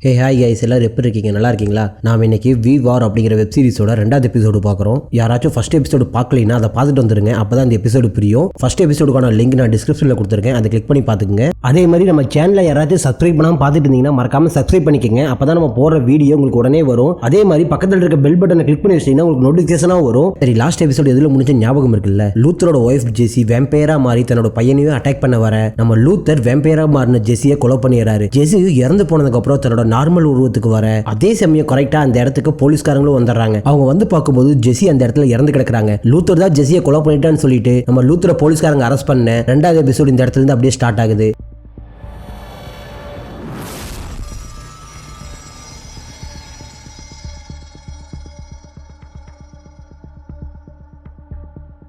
Hi guys, எல்லாரும் எப்படி இருக்கீங்க? நல்லா இருக்கீங்களா? நாம் இன்னைக்கு வி வார் அப்படிங்கிற வெப் சீரிஸோட 2வது எபிசோடு பார்க்குறோம். யாராச்சும் ஃபர்ஸ்ட் எபிசோடு பார்க்கலைன்னா அதை பார்த்துட்டு வந்துருங்க. அப்போ தான் இந்த எபிசோடு புரியும். ஃபர்ஸ்ட் எபிசோடுக்கான லிங்க் நான் டிஸ்கிரிப்ஷனில் கொடுத்துருக்கேன், அதை கிளிக் பண்ணி பார்த்துக்குங்க. அதே மாதிரி நம்ம சேனலில் யாராச்சும் சப்ஸ்கிரைப் பண்ணாமல் பார்த்துட்டு இருந்தீங்கன்னா மறக்காம சப்ஸ்கிரைப் பண்ணிக்கோங்க. அப்போ தான் நம்ம போகிற வீடியோ உங்களுக்கு உடனே வரும். அதே மாதிரி பக்கத்தில் இருக்க பெல் பட்டனை கிளிக் பண்ணி வச்சிங்கன்னா உங்களுக்கு நோட்டிஃபிகேஷனாக வரும். சரி, லாஸ்ட் எபிசோடு எதில் முடிஞ்ச ஞாபகம் இருக்குல்ல? லூத்தரோட ஒய்ஃப் ஜெசி வேம்பையரா மாறி தன்னோட பையனையும் அட்டாக் பண்ண வர நம்ம லூத்தர் வேம்பையரா மாறின ஜெசியை கொலை பண்ணிடுறாரு. ஜெசி இறந்து போனதுக்கு அப்புறம் தன்னோட நார்மல் உருவத்துக்கு வர அதே சமயம் கரெக்டா அந்த இடத்துக்கு போலீஸ்காரங்களும் வந்துடுறாங்க. அவங்க வந்து பார்க்கும்போது ஜெசி அந்த இடத்துல இறந்து கிடக்குறாங்க. லூத்தர் தான் ஜெசியை கொலை பண்ணிட்டான்னு சொல்லிட்டு நம்ம லூத்தரை போலீஸ்காரங்க அரெஸ்ட் பண்ண 2வது எபிசோடு இந்த இடத்துல இருந்து அப்படியே ஸ்டார்ட் ஆகுது.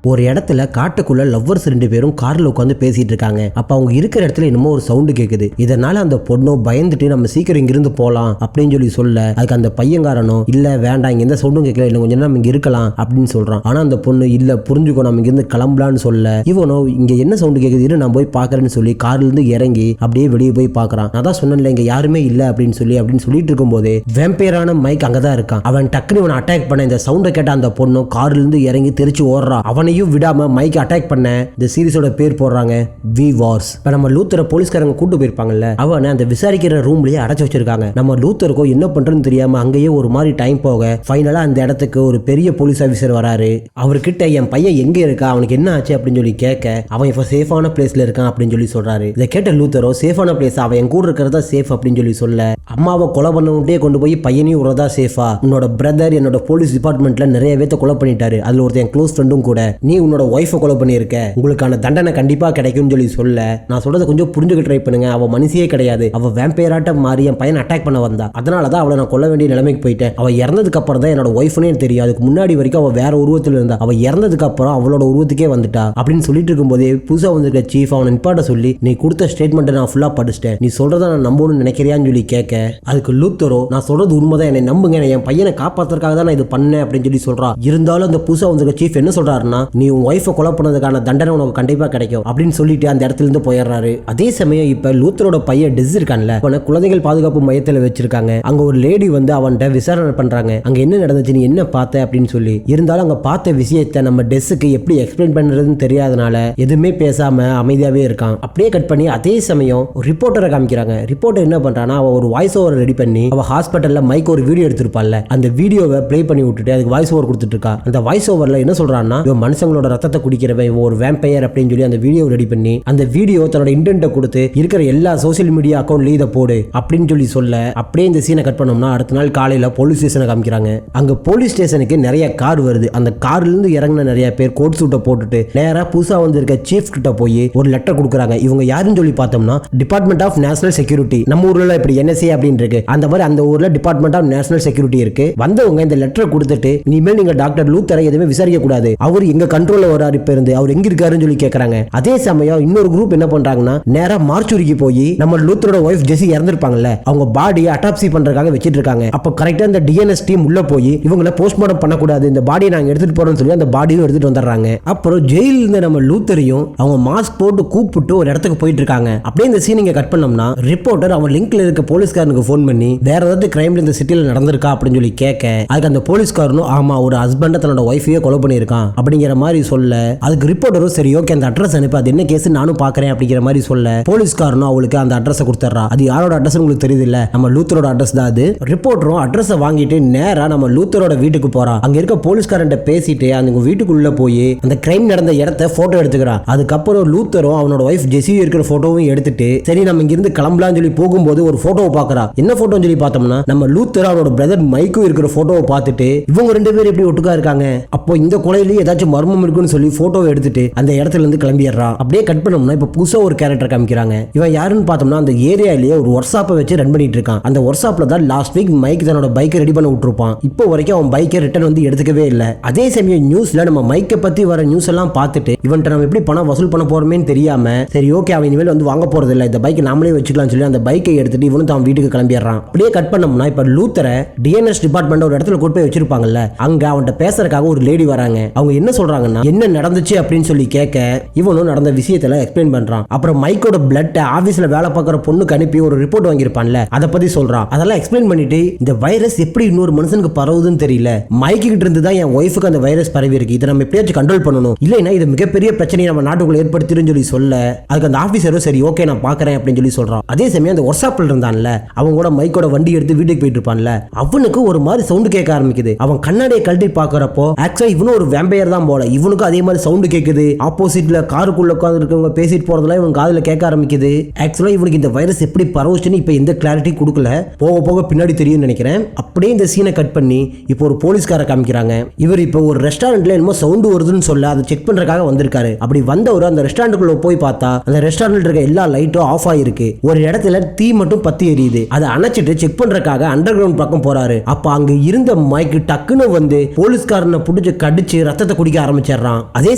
ஒரு இடத்துல காட்டுக்குள்ள லவ்வர்ஸ் 2 பேரும் கார்ல உட்காந்து பேசிட்டு இருக்காங்க. அப்ப அவங்க இருக்கிற இடத்துல என்னமோ ஒரு சவுண்டு கேக்குது. இதனால அந்த பொண்ணோ பயந்துட்டு நம்ம சீக்கிரம் இங்கிருந்து போலாம் அப்படின்னு சொல்லி சொல்ல, அதுக்கு அந்த பையன்காரனோ இல்ல வேண்டாம், இங்க எந்த சவுண்டும் கேட்கல, இல்லை கொஞ்சம் நம்ம இங்க இருக்கலாம் அப்படின்னு சொல்றான். ஆனா அந்த பொண்ணு இல்ல புரிஞ்சுக்கோ, நம்ம இங்கிருந்து கிளம்பலான்னு சொல்ல, இவனோ இங்க என்ன சவுண்டு கேக்குது, நான் போய் பாக்குறேன்னு சொல்லி கார்ல இருந்து இறங்கி அப்படியே வெளியே போய் பாக்குறான். நான் தான் சொன்னேன்ல இங்க யாருமே இல்ல அப்படின்னு சொல்லிட்டு இருக்கும் போதே வேம்பையரான மைக் அங்கதான் இருக்கான். அவன் டக்குனு இவனை அட்டாக் பண்ண இந்த சவுண்டை கேட்ட அந்த பொண்ணு கார்ல இருந்து இறங்கி தெரிச்சு ஓடுறான். அவனையும் விடாம மைக் அட்டாக் பண்ண இந்த சீரிஸோட பேர் போடுறாங்க வி வார்ஸ். இப்ப நம்ம லூத்தரை போலீஸ்காரங்க கூட்டு போயிருப்பாங்கல்ல, அவனை அந்த விசாரிக்கிற ரூம்லயே அடைச்சு வச்சிருக்காங்க. நம்ம லூத்தருக்கோ என்ன பண்றதுன்னு தெரியாம அங்கேயே ஒரு மாதிரி டைம் போக ஃபைனலா அந்த இடத்துக்கு ஒரு பெரிய போலீஸ் ஆபீசர் வராரு. அவர்கிட்ட என் பையன் எங்க இருக்கா, அவனுக்கு என்ன ஆச்சு அப்படின்னு சொல்லி கேட்க, அவன் இப்ப சேஃபான பிளேஸ்ல இருக்கான் அப்படின்னு சொல்லி சொல்றாரு. இதை கேட்ட லூத்தரோ சேஃபான பிளேஸ், அவன் என் கூட இருக்கிறதா சேஃப் அப்படின்னு சொல்லி சொல்ல, அம்மாவை கொலை பண்ணவுட்டே கொண்டு போய் பையனையும் உறதா சேஃபா, உன்னோட பிரதர் என்னோட போலீஸ் டிபார்ட்மெண்ட்ல நிறைய பேத்த கொலை பண்ணிட்டாரு, அதுல ஒருத்தன் என் க்ளோஸ் ஃப்ரெண்டும் கூட, நீ உன்னோட ஒய்ஃபை கொலை பண்ணியிருக்க, உங்களுக்கான தண்டனை கண்டிப்பா கிடைக்கும்னு சொல்லி சொல்ல, நான் சொல்றதை கொஞ்சம் புரிஞ்சுக்க ட்ரை பண்ணுங்க, அவ மனுஷியே கிடையாது, அவ வேம்பையராட்டம் மாறி என் பையன் அட்டாக் பண்ண வந்தா, அதனாலதான் அவளை நான் கொல்ல வேண்டிய நிலைமைக்கு போயிட்டேன். அவ இறந்ததுக்கு அப்புறம் தான் என்னோட ஒய்ஃப்னே தெரியும், அதுக்கு முன்னாடி வரைக்கும் அவ வேற உருவத்தில் இருந்தா, அவ இறந்ததுக்கு அப்புறம் அவளோட உருவத்துக்கே வந்துட்டா அப்படின்னு சொல்லிட்டு இருக்கும்போதே புதுசா வந்திருக்க சீஃப் அவனை நிப்பாட்ட சொல்லி, நீ கொடுத்த ஸ்டேட்மெண்ட்டை நான் ஃபுல்லா படிச்சிட்டேன், நீ சொல்றதை நான் நம்பணும்னு நினைக்கிறியான்னு சொல்லி கேட்க, அதுக்கு லூத்தரோ நான் சொல்றது உண்மைதான், என்னை நம்புங்க, என் பையனை காப்பாத்துறதுக்காக தான் நான் இது பண்ணேன் அப்படின்னு சொல்லி சொல்றா. இருந்தாலும் அந்த புதுசா வந்திருக்க சீஃப் என்ன சொல்றாருன்னா, நீ உன் ஒய்ஃபை கொலை பண்ணதுக்கான தண்டனை உனக்கு கண்டிப்பா கிடைக்கும் அப்படின்னு சொல்லிட்டு அந்த இடத்துல இருந்து போயிடுறாரு. அதே சமயம் இப்ப லூத்தரோட பையன் டெஸ் இருக்கான்ல, அவனை குழந்தைகள் பாதுகாப்பு மையத்தில் வச்சிருக்காங்க. அங்க ஒரு லேடி வந்து அவன்கிட்ட விசாரணை பண்றாங்க, அங்க என்ன நடந்துச்சு, நீ என்ன பார்த்த அப்படின்னு சொல்லி. இருந்தாலும் அங்க பார்த்த விஷயத்தை நம்ம டெஸ்ஸுக்கு எப்படி எக்ஸ்பிளைன் பண்றதுன்னு தெரியாதனால எதுவுமே பேசாம அமைதியாவே இருக்கான். அப்படியே கட் பண்ணி அதே சமயம் ஒரு ரிப்போர்ட்டரை காமிக்கிறாங்க. ரிப்போர்ட்டர் என்ன பண்றான்னா, அவ ஒரு வாய்ஸ் ஓவர் ரெடி பண்ணி அவ ஹாஸ்பிட்டல்ல மைக் ஒரு வீடியோ எடுத்திருப்பாள்ல, அந்த வீடியோவை பிளே பண்ணி விட்டுட்டு அதுக்கு வாய்ஸ் ஓவர் கொடுத்துட்டு இருக்கா. அந்த வாய்ஸ் ஓவர்ல என்ன சொல்றான்னா, இவன் மனுஷங்களோட ரத்தத்தை குடிக்கிறவன், ஒரு வேம்பையர் அப்படின்னு சொல்லி அந்த வீடியோ ரெடி பண்ணி அந்த வீடியோ தன்னோட இன்டென்ட்டை கொடுத்து இருக்கிற எல்லா சோசியல் மீடியா அக்கௌண்ட்லயும் இதை போடு அப்படின்னு சொல்லி சொல்ல, அப்படியே இந்த சீனை கட் பண்ணோம்னா அடுத்த நாள் காலையில போலீஸ் ஸ்டேஷனை காமிக்கிறாங்க. அங்க போலீஸ் ஸ்டேஷனுக்கு நிறைய கார் வருது. அந்த கார்ல இருந்து இறங்கின நிறைய பேர் கோட் சூட்டை போட்டுட்டு நேரா புதுசா வந்திருக்க சீஃப் கிட்ட போய் ஒரு லெட்டர் கொடுக்குறாங்க. இவங்க யாருன்னு சொல்லி பார்த்தோம்னா டிபார்ட்மெண்ட் ஆஃப் நேஷனல் செக்யூரிட்டி. நம்ம ஊர்ல இப்படி NSA அப்படின்னு இருக்கு, அந்த மாதிரி அந்த ஊர்ல டிபார்ட்மெண்ட் ஆஃப் நேஷனல் செக்யூரிட்டி இருக்கு. வந்தவங்க இந்த லெட்டரை கொடுத்துட்டு, இனிமேல் நீங்க டாக்டர் லூத்தரை எதுவுமே விசாரிக்க கூடாது, அவர் எங்க கண்ட்ரோல்ல வராரு, இப்ப இருந்து அவர் எங்க இருக்காருன்னு சொல்லி கேக்குறாங்க. அதே சமயம் இன்னொரு குரூப் என்ன பண்றாங்கன்னா, நேரா மார்ச்சுரிக்கு போய் நம்ம லூத்தரோட ஒய்ஃப் ஜெசி இறந்திருப்பாங்கல்ல, அவங்க பாடியை அட்டாப்சி பண்றதுக்காக வச்சிட்டு இருக்காங்க. அப்ப கரெக்டா இந்த DNS டீம் உள்ள போய் இவங்களை போஸ்ட்மார்ட்டம் பண்ணக்கூடாது, இந்த பாடியை நாங்க எடுத்துட்டு போறோம்னு சொல்லி அந்த பாடியும் எடுத்துட்டு வந்துடுறாங்க. அப்புறம் ஜெயில இருந்த நம்ம லூத்தரையும் அவங்க மாஸ்க் போட்டு கூப்பிட்டு ஒரு இடத்துக்கு போயிட்டு இருக்காங்க. அப்படியே இந்த சீன் இங்க கட் பண்ணோம்னா ரிப்போர்ட்டர் அவன் லிங்க்ல இருக்க போலீஸ்காரனுக்கு ஃபோன் பண்ணி வேற ஏதாவது கிரைம்ல இந்த சிட்டில நடந்திருக்கா அப்படின்னு சொல்லி கேட்க, அதுக்கு அந்த போலீஸ்காரனும் ஆமா ஒரு ஹஸ்பண்ட தன்னோட ஒய்ஃபையே கொலை பண்ணியிருக்கான் அப்படிங்கிற மாதிரி சொல்ல, அதுக்கு ரிப்போர்ட்டரும் சரி ஓகே அந்த அட்ரஸ் அனுப்பி, அது என்ன கேஸ் நானும் பாக்குறேன் அப்படிங்கிற மாதிரி சொல்ல, போலீஸ்காரனும் அவளுக்கு அந்த அட்ரஸ் கொடுத்துறா. அது யாரோட அட்ரஸ் உங்களுக்கு தெரியுது இல்ல, நம்ம லூத்தரோட அட்ரஸ் தான் அது. ரிப்போர்ட்டரும் அட்ரஸ் வாங்கிட்டு நேரா நம்ம லூத்தரோட வீட்டுக்கு போறா. அங்க இருக்க போலீஸ்காரன் பேசிட்டு அந்த வீட்டுக்குள்ள போய் அந்த கிரைம் நடந்த இடத்தை போட்டோ எடுத்துக்கிறான். அதுக்கப்புறம் லூத்தரும் அவனோட ஒய்ஃப் ஜெசி இருக்கிற போட்டோவும் எடுத்துட்டு சரி நம்ம இங்க இருந்து கிளம்பலாம் சொல்லி போகும்போது ஒரு போட்டோவை பாக்குறா. என்ன போட்டோன்னு சொல்லி பார்த்தோம்னா நம்ம லூத்தர் அவனோட பிரதர் மைக்கும் இருக்கிற போட்டோவை பார்த்துட்டு இவங்க 2 பேரும் எப்படி ஒட்டுக்கா இருக்காங்க, அப்போ இந்த கொலையிலேயே ஏதாச்சும் மர்மம் இருக்குன்னு சொல்லி போட்டோவை எடுத்துட்டு அந்த இடத்துல இருந்து கிளம்பிடுறான். அப்படியே கட் பண்ணோம்னா இப்ப புதுசா ஒரு கேரக்டர் காமிக்கிறாங்க. இவன் யாருன்னு பார்த்தோம்னா அந்த ஏரியாலேயே ஒரு ஒர்க் ஷாப்பை வச்சு ரன் பண்ணிட்டு இருக்கான். அந்த ஒர்க் ஷாப்ல தான் லாஸ்ட் வீக் மைக் தன்னோட பைக்கை ரெடி பண்ண விட்டுருப்பான். இப்போ வரைக்கும் அவன் பைக்கை ரிட்டர்ன் வந்து எடுத்துக்கவே இல்லை. அதே சமயம் நியூஸ்ல நம்ம மைக்கை பத்தி வர நியூஸ் எல்லாம் பார்த்துட்டு இவன்ட்ட நம்ம எப்படி பணம் வசூல் பண்ண போறோமேன்னு தெரியாம சரி ஓகே அவன் இனிமேல் வந்து வாங்க போறது இல்லை, இந்த பைக்கை நாமளே வச்சுக்கலாம் சொல்லி அந்த பைக்கை எடுத்துட்டு இவனும் தான் வீட்டுக்கு கிளம்பிடுறான். அப்படியே கட் பண்ணோம்னா இப்ப லூத்தரை DNS டிபார்ட்மெண்ட் ஒரு இடத்துல கூட்டு போய் வச்சிருப்பாங்கல்ல, அங்க அவன்கிட்ட பேசுறதுக்காக ஒரு லேடி வராங்க. அவங்க என்ன சொல்றாங்க பண்றாங்கன்னா என்ன நடந்துச்சு அப்படின்னு சொல்லி கேட்க இவனும் நடந்த விஷயத்துல எக்ஸ்பிளைன் பண்றான். அப்புறம் மைக்கோட பிளட் ஆபீஸ்ல வேலை பார்க்குற பொண்ணுக்கு அனுப்பி ஒரு ரிப்போர்ட் வாங்கியிருப்பான்ல அதை பத்தி சொல்றான். அதெல்லாம் எக்ஸ்பிளைன் பண்ணிட்டு இந்த வைரஸ் எப்படி இன்னொரு மனுஷனுக்கு பரவுதுன்னு தெரியல, மைக்கு கிட்ட இருந்து தான் என் ஒய்ஃபுக்கு அந்த வைரஸ் பரவி இருக்கு, இதை நம்ம எப்படியாச்சும் கண்ட்ரோல் பண்ணணும், இல்லைன்னா இது மிகப்பெரிய பிரச்சனையை நம்ம நாட்டுக்குள்ள ஏற்படுத்திடும் சொல்லி சொல்ல அதுக்கு அந்த ஆபீசரும் சரி ஓகே நான் பாக்குறேன் அப்படின்னு சொல்லி சொல்றான். அதே சமயம் அந்த ஒர்க்ஷாப்ல இருந்தான்ல அவங்க கூட மைக்கோட வண்டி எடுத்து வீட்டுக்கு போயிட்டு இருப்பான்ல அவனுக்கு ஒரு மாதிரி சவுண்ட் கேட்க ஆரம்பிக்குது. அவன் கண்ணாடியை கழட்டி பாக்குறப்போ ஆக்சுவலா இவனும் ஒரு வேம்பையர் தான் போல, இவனுக்கும் அதே மாதிரி சவுண்ட் கேட்குது. ஆப்போசிட்ல காருக்குள்ள உட்கார்ந்து இருக்கவங்க பேசிட்டு போறதெல்லாம் இவன் காதுல கேட்க ஆரம்பிக்குது. ஆக்சுவலா இவனுக்கு இந்த வைரஸ் எப்படி பரவுச்சுன்னு இப்ப எந்த கிளாரிட்டி கொடுக்கல, போக போக பின்னாடி தெரியும் நினைக்கிறேன். அப்படியே இந்த சீனை கட் பண்ணி இப்போ ஒரு போலீஸ்கார காமிக்கிறாங்க. இவர் இப்போ ஒரு ரெஸ்டாரண்ட்ல என்னமோ சவுண்ட் வருதுன்னு சொல்ல அதை செக் பண்றதுக்காக வந்திருக்காரு. அப்படி வந்தவர் அந்த ரெஸ்டாரண்ட்டுக்குள்ள போய் பார்த்தா அந்த ரெஸ்டாரண்ட்ல இருக்க எல்லா லைட்டும் ஆஃப் ஆயிருக்கு. ஒரு இடத்துல தீ மட்டும் பத்தி எரியுது. அதை அணைச்சிட்டு செக் பண்றதுக்காக அண்டர் கிரவுண்ட் பக்கம் போறாரு. அப்ப அங்க இருந்த மைக்கு டக்குன்னு வந்து போலீஸ்காரனை புடிச்சு கடிச்சு ரத்தத்தை குடிக்க ஆரம்பிச்சிடறான். அதே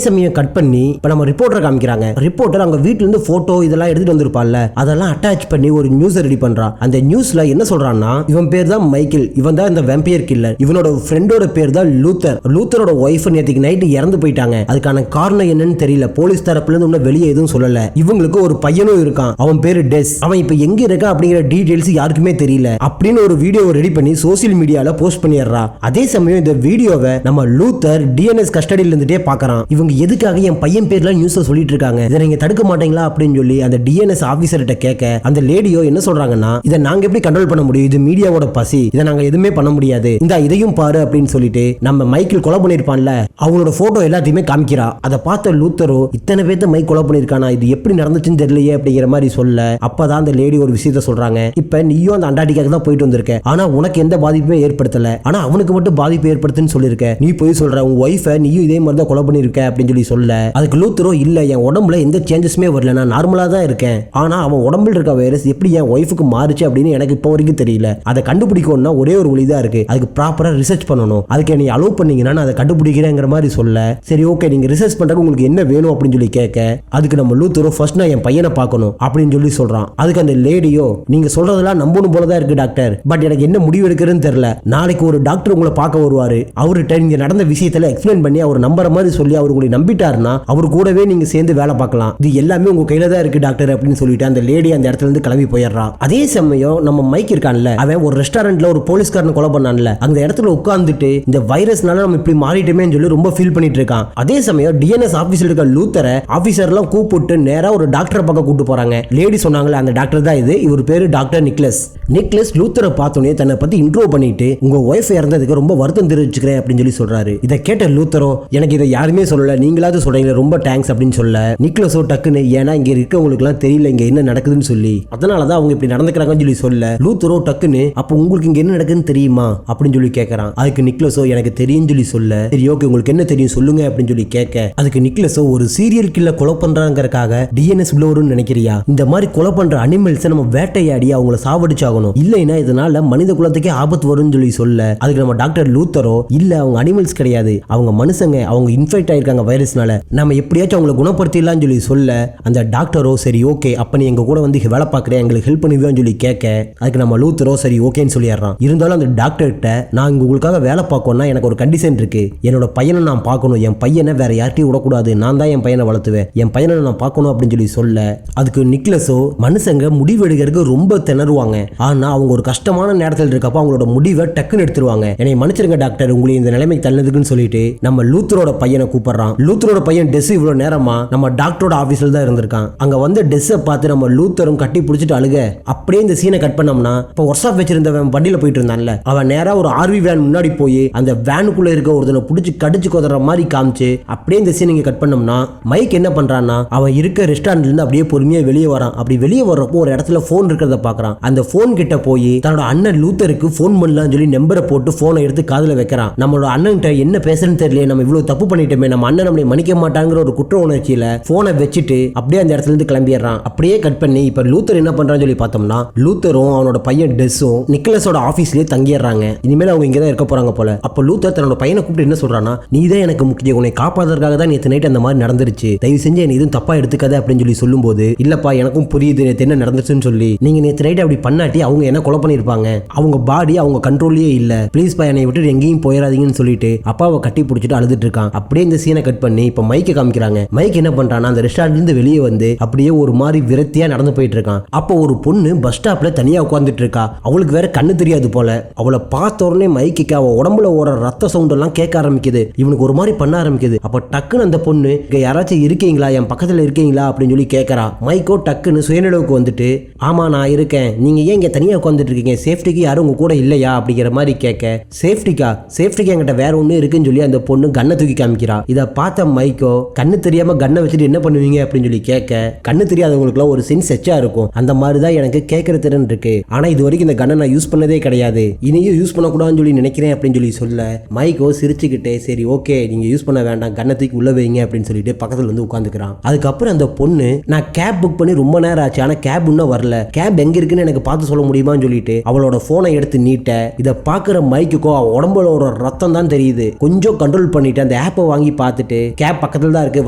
சமயம் கட் பண்ணி இப்ப நம்ம ரிப்போர்ட்டர் காமிக்கிறாங்க. ரிப்போர்ட்டர் அங்க வீட்டுல இருந்து போட்டோ இதெல்லாம் எடுத்துட்டு வந்திருப்பான்ல அதெல்லாம் அட்டாச் பண்ணி ஒரு நியூஸ் ரெடி பண்றான். அந்த நியூஸ்ல என்ன சொல்றான்னா இவன் பேர் தான் மைக்கேல், இவன் தான் இந்த வேம்பையர் கில்லர், இவனோட ஃப்ரெண்டோட பேர் தான் லூத்தர், லூத்தரோட ஒய்ஃப் நேற்றுக்கு நைட்டு இறந்து போயிட்டாங்க, அதுக்கான காரணம் என்னன்னு தெரியல, போலீஸ் தரப்புல இருந்து இன்னும் வெளியே எதுவும் சொல்லல, இவங்களுக்கு ஒரு பையனும் இருக்கான் அவன் பேரு டெஸ், அவன் இப்ப எங்க இருக்கான் அப்படிங்கிற டீடைல்ஸ் யாருக்குமே தெரியல அப்படின்னு ஒரு வீடியோ ரெடி பண்ணி சோசியல் மீடியால போஸ்ட் பண்ணிடுறா. அதே சமயம் இந்த வீடியோவை நம்ம லூத்தர் டிஎன்எஸ் கஸ்டடியில இருந்துட்டே பாக்குறான். இவங்க எதுக்காக என் பையன் பேர்ல நியூஸ் சொல்லிட்டு இருக்காங்க, இதை நீங்க தடுக்க மாட்டீங்களா அப்படின்னு சொல்லி அந்த டிஎன்எஸ் ஆபீசர்கிட்ட கேட்க அந்த லேடியோ என்ன சொல்றாங்கன்னா இதை நாங்க எப்படி கண்ட்ரோல் பண்ண முடியும், இது மீடியாவோட பசி, இதை நாங்க எதுவுமே பண்ண முடியாது, இந்த இதையும் பாரு அப்படின்னு சொல்லிட்டு நம்ம மைக்கேல் கொலை பண்ணிருப்பான்ல அவங்களோட போட்டோ எல்லாத்தையுமே காமிக்கிறா. அதை பார்த்த லூத்தரோ இத்தனை பேர்த்த மைக் கொலை பண்ணிருக்கானா, இது எப்படி நடந்துச்சுன்னு தெரியலையே அப்படிங்கிற மாதிரி சொல்ல அப்பதான் அந்த லேடி ஒரு விஷயத்த சொல்றாங்க. இப்ப நீயும் அந்த அண்டார்டிகாக்கு தான் போயிட்டு வந்திருக்க, ஆனா உனக்கு எந்த பாதிப்புமே ஏற்படுத்தல, ஆனா அவனுக்கு மட்டும் பாதிப்பு ஏற்படுத்துன்னு சொல்லிருக்க, நீ போய் சொல்ற உன் ஒய்ஃபை நீயும் இதே மாதிரி தான் கொலை பண்ணிருக்க அப்படின்னு சொல்லி சொல்ல அதுக்கு லூத்தரோ இல்ல என் உடம்புல எந்த சேஞ்சஸுமே வரல, நான் நார்மலா தான் இருக்கேன், ஆனா அவன் உடம்புல இருக்க வைரஸ் எப்படி என் ஒய்ஃபுக்கு மாறுச்சு அப்படின்னு எனக்கு இப்போ வரைக்கும் தெரியல, அதை கண்டுபிடிக்கணும்னா ஒரே ஒரு வழி தான் இருக்கு, அதுக்கு ப்ராப்பரா ரிசர்ச் பண்ணணும், அதுக்கு நீ அலோவ் பண்ணீங்கன்னா நான் அதை கண்டுபிடிக்கிறேங்கிற மாதிரி சொல்ல சரி ஓகே நீங்க ரிசர்ச் பண்றதுக்கு உங்களுக்கு என்ன வேணும் அப்படின்னு சொல்லி கேட்க அதுக்கு நம்ம லூத்தரோ ஃபர்ஸ்ட் நான் என் பையனை பார்க்கணும் அப்படின்னு சொல்லி சொல்றான். அதுக்கு அந்த லேடியோ நீங்க சொல்றதெல்லாம் நம்பணும் போலதான் இருக்கு டாக்டர், பட் எனக்கு என்ன முடிவு எடுக்கிறதுன்னு தெரியல, நாளைக்கு ஒரு டாக்டர் உங்களை பார்க்க வருவாரு, அவர்கிட்ட நீங்க நடந்த விஷயத்துல எக்ஸ்பிளைன் பண்ணி அவர் நம்புற மாதிரி சொல்லி அவர் உங்களை நம்பிட்டாருன்னா அவர் கூடவே நீங்க சேர்ந்து வேலை பார்க்கலாம், இது எல்லாமே உங்க கையில தான் இருக்கு டாக்டர் அப்படின்னு சொல்லிட்டு அந்த லேடி அந்த இடத்துல இருந்து கிளம்பி போயிடுறா. அதே சமயம் நம்ம மைக் இருக்கான்ல அவன் ஒரு ரெஸ்டாரண்ட்ல ஒரு போலீஸ்காரன் கொலை பண்ணான்ல அந்த இடத்துல உட்கார்ந்துட்டு இந்த வைரஸ்னால நம்ம இப்படி மாறிட்டோமேன்னு சொல்லி ரொம்ப ஃபீல் பண்ணிட்டு இருக்கான். அதே சமயம் டிஎன்எஸ் ஆபீஸ்ல இருக்க லூத்தரை ஆபீசர் எல்லாம் கூப்பிட்டு நேரா ஒரு டாக்டரை பக்கம் கூட்டு போறாங்க. லேடி சொன்னாங்களே அந்த டாக்டர் தான் இது, இவர் பேரு டாக்டர் நிக்லஸ். நிக்லஸ் லூத்தரை பார்த்தோன்னே தன்னை பத்தி இன்ட்ரோ பண்ணிட்டு உங்க ஒய்ஃப் இறந்ததுக்கு ரொம்ப வருத்தம் தெரிவிச்சுக்கிறேன் அப்படின்னு சொல்லி சொல்றாரு. இதை கேட்ட லூத்தரோ எனக்கு இதை யாருமே சொல்லல, நீங்களாவது சொல்றீங்க ரொம்ப தேங்க்ஸ் அப்படின்னு சொல்ல நிக்லஸோ டக்குன்னு ஏன்னா இங்க இருக்கவங்களுக்கு எல்லாம் தெரியல இங்க என்ன நடக்குதுன்னு சொல்லி அதனாலதான் அவங்க இப்படி நடந்துக்கிறாங்கன்னு சொல்லி சொல்ல லூத்தரோ டக்குன்னு அப்ப உங்களுக்கு இங்க என்ன நடக்குதுன்னு தெரியுமா அப்படின்னு சொல்லி கேட்கறான். அதுக்கு நிக்லஸோ எனக்கு தெரியும் சொல்லி சொல்ல சரி ஓகே உங்களுக்கு என்ன தெரியும் சொல்லுங்க அப்படின்னு சொல்லி கேட்க அதுக்கு நிக்லஸோ ஒரு சீரியல் கில்லர் கொலை பண்றாங்கறதுக்காக டிஎன்எஸ் உள்ள வரும்னு நினைக்கிறியா, இந்த மாதிரி கொலை பண்ற அனிமல்ஸை நம்ம வேட்டையாடி அவங்கள சாவடிச்சாகணும், இல்லைன்னா இதனால மனித குலத்துக்கே ஆபத்து வரும்னு சொல்லி சொல்ல அதுக்கு நம்ம டாக்டர் லூத்தரோ இல்ல அவங்க அனிமல்ஸ் கிடையாது அவங்க மனுஷங்க, அவங்க இன்ஃபெக்ட் ஆயிருக்காங்க வைரஸ்னால, நம்ம எப்படியாச்சும் அவங்களை குணப்படுத்திடலாம்னு சொல்லி சொல்ல அந்த டாக்டரோ சரி ஓகே அப்ப நீ எங்க கூட வந்து வேலை பார்க்குறேன் எங்களுக்கு ஹெல்ப் பண்ணுவேன்னு சொல்லி கேட்க அதுக்கு நம்ம லூத்தரோ சரி ஓகேன்னு சொல்லிடுறான். இருந்தாலும் அந்த டாக்டர்கிட்ட நான் இங்க உங்களுக்காக வேலை பார்க்கணும்னா எனக்கு ஒரு கண்டிஷன் இருக்கு, என்னோட பையனை நான் பார்க்கணும், என் பையனை வேற யார்ட்டையும் விடக்கூடாது, நான் தான் என் பையனை வளர்த்துவேன், என் பையனை நான் பார்க்கணும் அப்படின்னு சொல்லி சொல்ல அதுக்கு நிக்லஸோ மனுஷங்க முடிவு எடுக்கிறதுக்கு ரொம்ப திணறுவாங்க, ஆனா அவங்க ஒரு கஷ்டமான நேரத்தில் இருக்கப்ப அவங்களோட முடிவை டக்குன்னு எடுத்துருவாங்க, என்னை மன்னிச்சிருங்க டாக்டர் உங்களை இந்த நிலைமைக்கு தள்ளதுக்குன்னு சொல்லிட்டு நம்ம லூத்தரோட பையனை கூப்பிடுறான். லூத்தரோட பையன் டெஸ் இவ்வளவு நேரமா நம்ம டாக்டரோட ஆபீஸ்ல தான் இருந்திருக்கான். அங்க வந்து டெஸ்ஸை பார்த்து நம்ம லூத்தரும் கட்டி பிடிச்சிட்டு அழுக அப்படியே இந்த சீனை கட் பண்ணோம்னா இப்போ ஒர்க் ஷாப் வச்சிருந்தவன் வண்டியில போயிட்டு இருந்தான்ல அவன் நேரா ஒரு ஆர்வி வேன் முன்னாடி போய் அந்த வேனுக்குள்ள இருக்க ஒருத்தனை பிடிச்சி கடிச்சு கொதற மாதிரி காமிச்சு அப்படியே இந்த சீன் இங்க கட் பண்ணோம்னா மைக் என்ன பண்றான்னா அவன் இருக்க ரெஸ்டாரண்ட்ல இருந்து அப்படியே பொறுமையா வெளியே வரான். அப்படி வெளியே வர்றப்போ ஒரு இடத்துல போன் இருக்கிறத பாக்குறான். அந்த போன் கிட்ட போய் தன்னோட அண்ணன் லூத்தருக்கு போன் பண்ணலாம்னு சொல்லி நம்பரை போட்டு போனை எடுத்து காதுல வைக்கிறான். நம்மளோட அண்ணன்கிட்ட என்ன பேசுறேன்னு தெரியல, நம்ம இவ்வளவு தப்பு பண்ணிட்டோமே, நம்ம அண்ணன் நம்மளை மன்னிக்க மாட்டாங்கிற ஒரு குற்ற உணர்ச்சியில போனை வச்சுட்டு அப்படியே அந்த இடத்துல இருந்து கிளம்பிடுறான். அப்படியே கட் பண்ணி இப்ப லூத்தர் என்ன பண்றான்னு சொல்லி பார்த்தோம்னா லூத்தரும் அவனோட பையன் டெஸ்ஸும் நிக்கலஸோட ஆபீஸ்லயே தங்கிடுறாங்க. இனிமேல் அவங்க இங்கதான் இருக்க போறாங்க போல. அப்ப லூத்தர் தன்னோட பையனை கூப்பிட்டு என்ன சொல்றான்னா நீ தான் எனக்கு முக்கியம், உன்னை காப்பாதற்காக தான் நேற்று நைட் அந்த மாதிரி நடந்துருச்சு, தயவு செஞ்சு என்ன எதுவும் தப்பா எடுத்துக்காத அப்படின்னு சொல்லி சொல்லும்போது இல்லப்பா எனக்கும் புரியுது நேற்று என்ன நடந்துச்சுன்னு சொல்லி, நீங்க நேற்று நைட் அப்படி பண்ணாட்டி அவங்க என்ன கொலை பண்ணிருப்பாங்க, அவங்க பாடி அவங்க கண்ட்ரோல்லயே இல்ல, ப்ளீஸ் பா என்னை விட்டு எங்கேயும் போயிடாதீங்கன்னு சொல்லிட்டு அப்பாவை கட்டி பிடிச்சிட்டு அழுதுட்டு இருக்கான். இருக்கான். அப்படியே இந்த சீனை கட் பண்ணி இப்ப மைக்கை காமிக்கிறாங்க. மைக் என்ன பண்றான்னா அந்த ரெஸ்டாரண்ட்ல இருந்து வெளியே வந்து அப்படியே ஒரு மாதிரி விரத்தியா நடந்து போயிட்டு இருக்கான். அப்போ ஒரு பொண்ணு பஸ் ஸ்டாப்ல தனியா உட்காந்துட்டு இருக்கா. அவளுக்கு வேற கண்ணு தெரியாது போல. அவளை பார்த்த உடனே மைக்கு அவ உடம்புல ஓட ரத்த சவுண்ட் எல்லாம் கேட்க ஆரம்பிக்குது. இவனுக்கு ஒரு மாதிரி பண்ண ஆரம்பிக்குது. அப்ப டக்குன்னு அந்த பொண்ணு இங்க யாராச்சும் இருக்கீங்களா, என் பக்கத்துல இருக்கீங்களா அப்படின்னு சொல்லி கேட்கறா. மைக்கோ டக்குன்னு சுயநிலவுக்கு வந்துட்டு ஆமா நான் இருக்கேன், நீங்க ஏன் இங்க தனியா உட்காந்துட்டு இருக்கீங்க, சேஃப்டிக்கு யாரும் உங்க கூட இல்லையா அப்படிங்கிற மாதிரி கேட்க சேஃப்டிக்கு என்கிட்ட வேற ஒண்ணு இருக்குன்னு சொல்லி அந்த பொண்ணு கண்ணை தூக்கி காமிக்கிறா. இதை பார்த்த மைக்கோ கண்ணு தெரியாம கண்ணை வச்சுட்டு என்ன பண்ணுவீங்க அப்படின்னு சொல்லி கேட்க கண்ணு தெரியாதவங்களுக்கு ஒரு சென்ஸ் எச்சா இருக்கும். அந்த மாதிரிதான் எனக்கு கேட்கற திறன் இருக்கு. ஆனா இது வரைக்கும் இந்த கண்ணை நான் யூஸ் பண்ணதே கிடையாது, இனியும் யூஸ் பண்ணக்கூடாதுன்னு சொல்லி நினைக்கிறேன் அப்படின்னு சொல்லி சொல்ல மைக்கோ சிரிச்சுக்கிட்டே சரி ஓகே நீங்க யூஸ் பண்ண வேண்டாம், கண்ணை தூக்கி உள்ள வைங்க அப்படின்னு சொல்லிட்டு பக்கத்துல வந்து உட்காந்துக்கிறான். அதுக்கப்புறம் அந்த பொண்ணு நான் கேப் புக் பண்ணி ரொம்ப நேரம் ஆச்சு, ஆனா கேப் இன்னும் வரல, கேப் எங்க இருக்குன்னு எனக்கு பார்த்து சொல்ல முடியுமான்னு சொல்லிட்டு அவளோட போனை எடுத்து நீட்ட இதை பாக்குற மைக்குக்கோ அவ உடம்புல ரத்தம் தான் தெரியுது. கொஞ்சம் கண்ட்ரோல் பண்ணிட்டு அந்த ஆப்பை வாங்கி பார்த்துட்டு கேப் பக்கத்துல தான் இருக்கு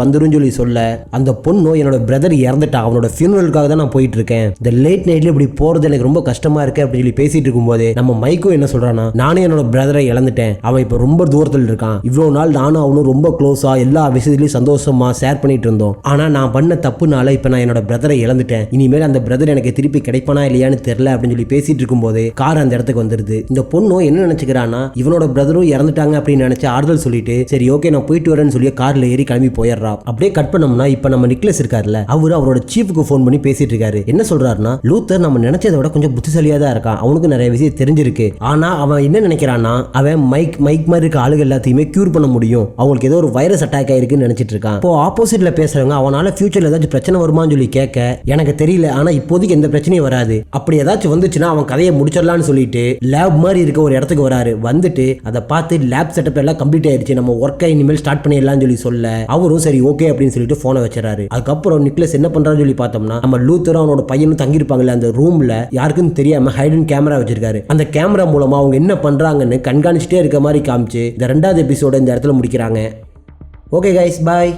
வந்துரும் சொல்லி சொல்ல அந்த பொண்ணு என்னோட பிரதர் இறந்துட்டா, அவனோட ஃபியூனரலுக்காக தான் நான் போயிட்டு இருக்கேன், இந்த லேட் நைட்ல இப்படி போறது எனக்கு ரொம்ப கஷ்டமா இருக்கு அப்படின்னு சொல்லி பேசிட்டு இருக்கும்போது நம்ம மைக்கோ என்ன சொல்றானா நானே என்னோட பிரதரை இழந்துட்டேன், அவன் இப்ப ரொம்ப தூரத்தில் இருக்கான், இவ்வளவு நாள் நானும் அவனும் ரொம்ப க்ளோஸா எல்லா விஷயத்திலையும் சந்தோஷமா ஷேர் பண்ணிட்டு இருந்தோம், ஆனா நான் பண்ண தப்புனால இப்ப நான் என்னோட பிரதரை இழந்துட்டேன், இனிமேல் அந்த பிரதர் எனக்கு திருப்பி கிடைப்பானா இல்லையான்னு தெரியல அப்படின்னு சொல்லி பேசிட்டு இருக்கும்போது கார் அந்த இடத்துக்கு வந்துருது. இந்த பொண்ணு என்ன நினைச்சுக்கிறானா இவனோட பிரதரும் இறந்துட்டாங்க அப்படின்னு நினைச்சு ஆறுதல் சொல்லிட்டு சரி ஓகே நான் போயிட்டு வரேன்னு சொல்லி கார்ல ஏறி கிளம்பி போயிடுறா. அப்படியே கட் பண்ணோம்னா இப்ப நம்ம நிக்லஸ் இருக்காருல்ல அவரோட சீஃபுக்கு போன் பண்ணி பேசிட்டு இருக்காரு. என்ன சொல்றாருன்னா லூத்தர் நம்ம நினைச்சதை விட கொஞ்சம் புத்திசாலியா தான் இருக்கான், அவனுக்கு நிறைய விஷயம் தெரிஞ்சிருக்கு, ஆனா அவன் என்ன நினைக்கிறான்னா அவன் மைக் மாதிரி இருக்க ஆளுகள் எல்லாத்தையுமே கியூர் பண்ண முடியும், அவங்களுக்கு ஏதோ ஒரு வைரஸ் அட்டாக் ஆயிருக்குன்னு நினைச்சிட்டு இருக்கான். இப்போ ஆப்போசிட்ல பேசுறவங்க அவனால ஃபியூச்சர்ல ஏதாச்சும் பிரச்சனை வருமான்னு சொல்லி கேட்க எனக்கு தெரியல, ஆனா இப்போதைக்கு எந்த பிரச்சனையும் வராது, அப்படி ஏதாச்சும் வந்துச்சுன்னா அவன் கதையை முடிச்சிடலாம்னு சொல்லிட்டு லேப் மாதிரி இருக்க ஒரு இடத்துக்கு வராரு. வந்துட்டு அதை பார்த்து லேப் செட்டப் எல்லாம் கம்ப்ளீட் ஆயிருச்சு, நம்ம ஒர்க்கை இனிமேல் ஸ்டார்ட் பண்ணிடலாம் சொல்லி சொல்ல அவரும் சரி ஓகே அப்படின்னு சொல்லிட்டு போனை வச்சிடறாரு. அதுக்கப்புறம் நிக்லஸ் என்ன பண்றான்னு சொல்லி பார்த்தோம்னா நம்ம லூத்தரும் அவனோட பையனும் தங்கியிருப்பாங்கல்ல அந்த ரூம்ல யாருக்கும் தெரியாம ஹைடன் கேமரா வச்சிருக்காரு. அந்த கேமரா மூலமா அவங்க என்ன பண்றாங்கன்னு கண்காணிச்சுட்டே இருக்க மாதிரி காமிச்சு இந்த 2வது எபிசோட இந்த இடத்துல முடிக்கிறாங்க. ஓகே கைஸ், பாய்.